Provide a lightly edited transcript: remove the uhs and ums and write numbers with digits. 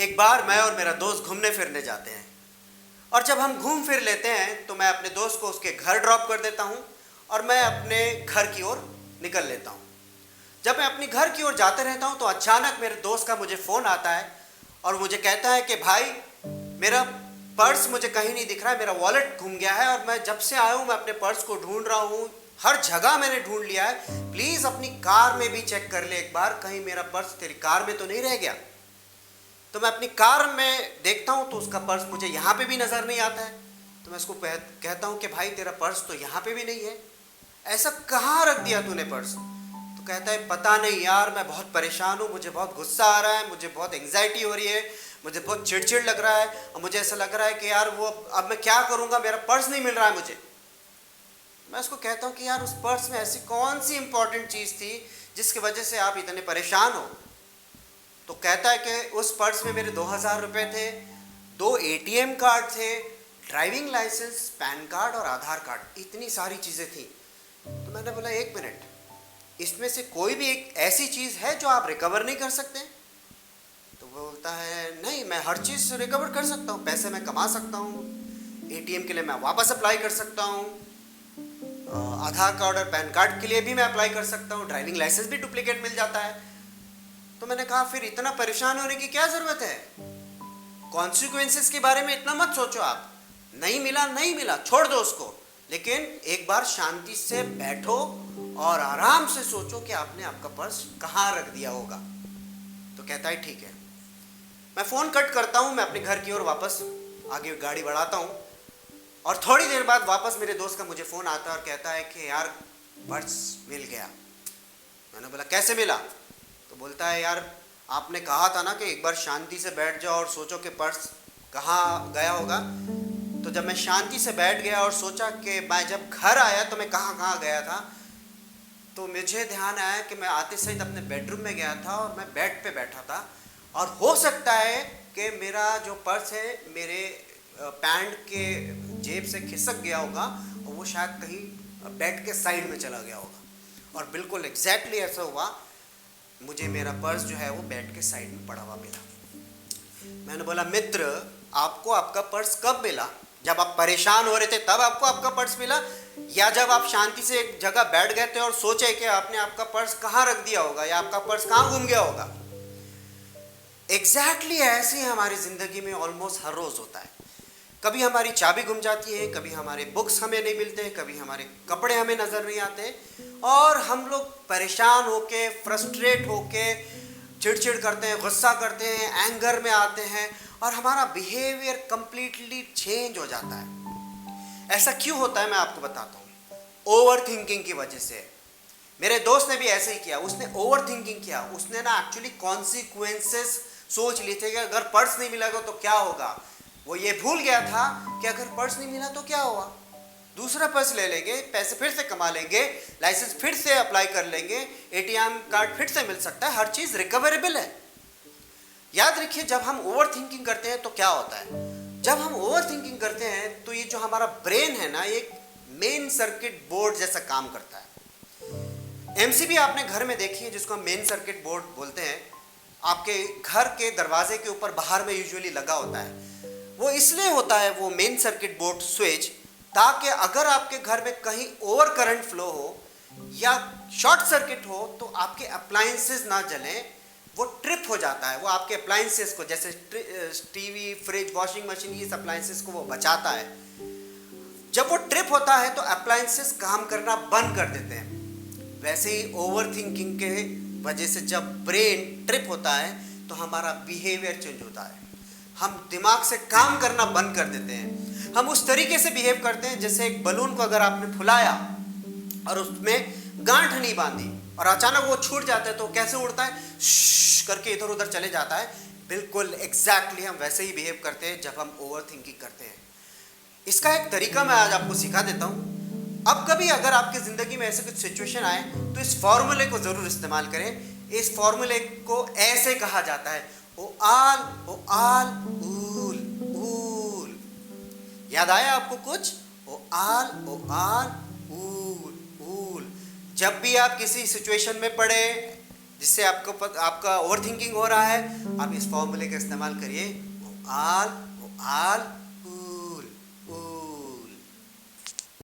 एक बार मैं और मेरा दोस्त घूमने फिरने जाते हैं और जब हम घूम फिर लेते हैं तो मैं अपने दोस्त को उसके घर ड्रॉप कर देता हूँ और मैं अपने घर की ओर निकल लेता हूँ। जब मैं अपने घर की ओर जाते रहता हूँ तो अचानक मेरे दोस्त का मुझे फ़ोन आता है और मुझे कहता है कि भाई मेरा पर्स मुझे कहीं नहीं दिख रहा है, मेरा वॉलेट घूम गया है और मैं जब से आया हूँ मैं अपने पर्स को ढूंढ रहा हूँ, हर जगह मैंने ढूंढ लिया है, प्लीज़ अपनी कार में भी चेक कर ले एक बार, कहीं मेरा पर्स तेरी कार में तो नहीं रह गया। तो मैं अपनी कार में देखता हूँ तो उसका पर्स मुझे यहाँ पे भी नज़र नहीं आता है। तो मैं उसको कहता हूँ कि भाई तेरा पर्स तो यहाँ पे भी नहीं है, ऐसा कहाँ रख दिया तूने पर्स? तो कहता है पता नहीं यार, मैं बहुत परेशान हूँ, मुझे बहुत गुस्सा आ रहा है, मुझे बहुत एंग्जाइटी हो रही है, मुझे बहुत चिड़चिड़ लग रहा है और मुझे ऐसा लग रहा है कि यार वो अब मैं क्या करूँगा, मेरा पर्स नहीं मिल रहा है मुझे। मैं उसको कहता हूँ कि यार उस पर्स में ऐसी कौन सी इंपॉर्टेंट चीज़ थी जिसकी वजह से आप इतने परेशान हो? तो कहता है कि उस पर्स में मेरे 2000 रुपये थे, 2 ATM कार्ड थे, ड्राइविंग लाइसेंस, पैन कार्ड और आधार कार्ड, इतनी सारी चीज़ें थी। तो मैंने बोला एक मिनट, इसमें से कोई भी एक ऐसी चीज़ है जो आप रिकवर नहीं कर सकते? तो वो बोलता है नहीं, मैं हर चीज़ रिकवर कर सकता हूँ, पैसे मैं कमा सकता हूँ, ATM के लिए मैं वापस अप्लाई कर सकता हूँ, आधार कार्ड और पैन कार्ड के लिए भी मैं अप्लाई कर सकता हूँ, ड्राइविंग लाइसेंस भी डुप्लीकेट मिल जाता है। तो मैंने कहा फिर इतना परेशान होने की क्या ज़रूरत है? कॉन्सिक्वेंसेस के बारे में इतना मत सोचो आप, नहीं मिला नहीं मिला छोड़ दो उसको, लेकिन एक बार शांति से बैठो और आराम से सोचो कि आपने आपका पर्स कहाँ रख दिया होगा। तो कहता है ठीक है। मैं फ़ोन कट करता हूँ, मैं अपने घर की ओर वापस आगे गाड़ी बढ़ाता हूँ और थोड़ी देर बाद वापस मेरे दोस्त का मुझे फ़ोन आता है और कहता है कि यार पर्स मिल गया। मैंने बोला कैसे मिला? तो बोलता है यार आपने कहा था ना कि एक बार शांति से बैठ जाओ और सोचो कि पर्स कहाँ गया होगा। तो जब मैं शांति से बैठ गया और सोचा कि मैं जब घर आया तो मैं कहाँ कहाँ गया था, तो मुझे ध्यान आया कि मैं आते सहित अपने बेडरूम में गया था और मैं बेड पे बैठा था और हो सकता है कि मेरा जो पर्स है मेरे पैंट के जेब से खिसक गया होगा और वो शायद कहीं बेड के साइड में चला गया होगा। और बिल्कुल एग्जैक्टली ऐसा हुआ, मुझे मेरा पर्स जो है वो बेड के साइड में पड़ा हुआ मिला। मैंने बोला मित्र, आपको आपका पर्स कब मिला? जब आप परेशान हो रहे थे तब आपको आपका पर्स मिला, या जब आप शांति से एक जगह बैठ गए थे और सोचे कि आपने आपका पर्स कहाँ रख दिया होगा या आपका पर्स कहाँ गुम गया होगा? एग्जैक्टली ऐसे ही हमारी ज़िंदगी में ऑलमोस्ट हर रोज़ होता है। कभी हमारी चाबी गुम जाती है, कभी हमारे बुक्स हमें नहीं मिलते, कभी हमारे कपड़े हमें नज़र नहीं आते और हम लोग परेशान होके, फ्रस्ट्रेट होके चिड़चिड़ करते हैं, गुस्सा करते हैं, एंगर में आते हैं और हमारा बिहेवियर कंप्लीटली चेंज हो जाता है। ऐसा क्यों होता है मैं आपको बताता हूँ। ओवर थिंकिंग की वजह से। मेरे दोस्त ने भी ऐसे ही किया, उसने ओवर थिंकिंग किया, उसने ना एक्चुअली कॉन्सिक्वेंसेस सोच लिए थे कि अगर पर्स नहीं मिलेगा तो क्या होगा। वो ये भूल गया था कि अगर पर्स नहीं मिला तो क्या हुआ, दूसरा पर्स ले लेंगे, पैसे फिर से कमा लेंगे, लाइसेंस फिर से अप्लाई कर लेंगे, ATM कार्ड फिर से मिल सकता है, हर चीज़ रिकवरेबल है। याद रखिए, जब हम ओवर थिंकिंग करते हैं तो क्या होता है, जब हम ओवर थिंकिंग करते हैं तो ये जो हमारा ब्रेन है ना, एक मेन सर्किट बोर्ड जैसा काम करता है। MCB आपने घर में देखी है, जिसको हम मेन सर्किट बोर्ड बोलते हैं, आपके घर के दरवाजे के ऊपर बाहर में यूजुअली लगा होता है। वो इसलिए होता है वो मेन सर्किट बोर्ड स्विच, ताकि अगर आपके घर में कहीं ओवर करंट फ्लो हो या शॉर्ट सर्किट हो तो आपके अप्लायंसेस ना जलें, वो ट्रिप हो जाता है, वो आपके अप्लायंसेस को, जैसे टीवी, फ्रिज, वॉशिंग मशीन, ये अप्लायंसेस को वो बचाता है। जब वो ट्रिप होता है तो अप्लायंसेस काम करना बंद कर देते हैं। वैसे ही ओवर थिंकिंग के वजह से जब ब्रेन ट्रिप होता है तो हमारा बिहेवियर चेंज होता है, हम दिमाग से काम करना बंद कर देते हैं। हम उस तरीके से बिहेव करते हैं जैसे एक बलून को अगर आपने फुलाया और उसमें गांठ नहीं बांधी और अचानक वो छूट जाता है तो कैसे उड़ता है, करके इधर उधर चले जाता है। बिल्कुल एग्जैक्टली हम वैसे ही बिहेव करते हैं जब हम ओवर थिंकिंग करते हैं। इसका एक तरीका मैं आज आपको सिखा देता हूँ। अब कभी अगर आपकी ज़िंदगी में ऐसे कुछ सिचुएशन आए तो इस फॉर्मूले को ज़रूर इस्तेमाल करें। इस फॉर्मूले को ऐसे कहा जाता है, ओ आल ऊल ऊल। याद आया आपको कुछ? ओ आल ऊल ऊल। जब भी आप किसी सिचुएशन में पड़े जिससे आपका ओवर थिंकिंग हो रहा है, आप इस फॉर्मूले का इस्तेमाल करिए। वो आल